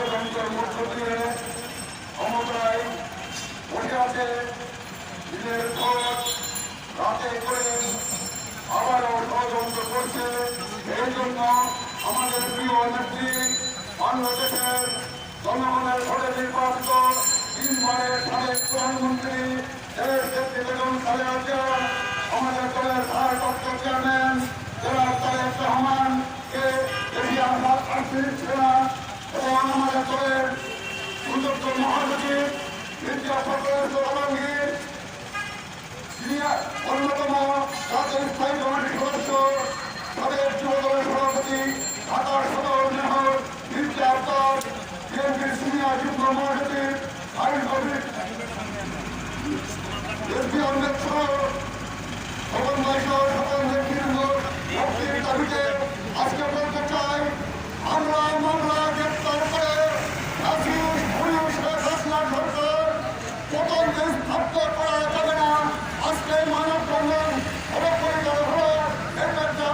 ষড়যন্ত্রের মধ্য দিয়ে ক্ষমতায় বসে আছে। দিনের পর রাতে করে আবারও ষড়যন্ত্র করছে। এই জন্য আমাদের প্রিয় নেত্রী বাংলাদেশের জনগণের ভোটে নির্বাচিত 3 বারের সাবেক প্রধানমন্ত্রী দেশ নেত্রী বেগম খালেদা জিয়া, আমাদের দলের ভারপ্রাপ্ত চেয়ারম্যান জনাব তারেক রহমানকে এশিয়ার সেনা এবং আমাদের দলের সুযোগ্য মহাসচিব মির্জা ফখরুল আলমগীর, অন্যতম জাতীয় স্থায়ী কমিটির সদস্য সাবেক যুব দলের সভাপতি ঢাকার সদর মেয়র মির্জা আফতাব, বিএনপির সিনিয়র যুগ্ম মহাসচিব আইন কবির এসপি আহমেদ সহ সকল নেতৃবৃন্দ মুক্তির দাবিতে আজকে বলতে চাই, আমরা মামলা গ্রেপ্তার করে পতনকে স্থাপ্ত করা যাবে না। আজকে মানব বন্ধন অবপরিচাল হল একটা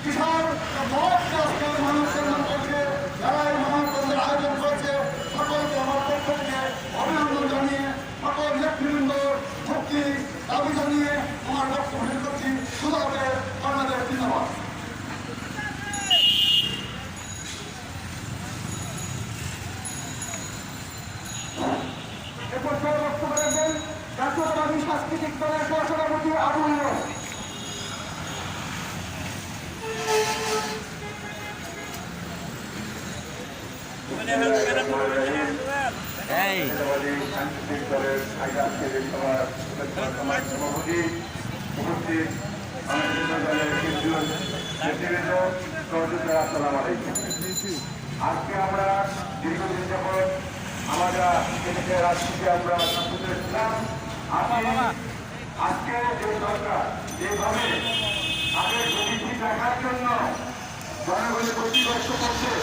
কিষাণ মহৎকে আজকে মানব বন্ধন করছে। যারা এই মানববন্ধনের আয়োজন করেছে সকলকে আমার পক্ষ থেকে অভিনন্দন জানিয়ে সকল নেতৃবৃন্দ মুক্তি দাবি জানিয়ে আমার বক্তব্য শেষ করছি। সুদাকে বাংলাদেশ ধন্যবাদ। বক্তব্য রাখবেন জাতীয়তাবাদী সাংস্কৃতিক দলের সহসভাপতি আবুল হক। সাংস্কৃতিক দলের সভাপতি উপস্থিত দলের কেন্দ্রীয় নেতৃবৃন্দ, আসসালামু আলাইকুম। আজকে আমরা দীর্ঘদিন যাবৎ আমরা রাজনীতি আমরা ছিলাম। আজকে যে সরকার যেভাবে তাদের গতিবিধি দেখার জন্য জনগণের ক্ষতিগ্রস্ত করছে,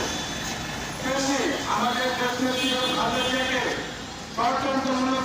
তেমনি আমাদের দেশের ষড়যন্ত্রমূলক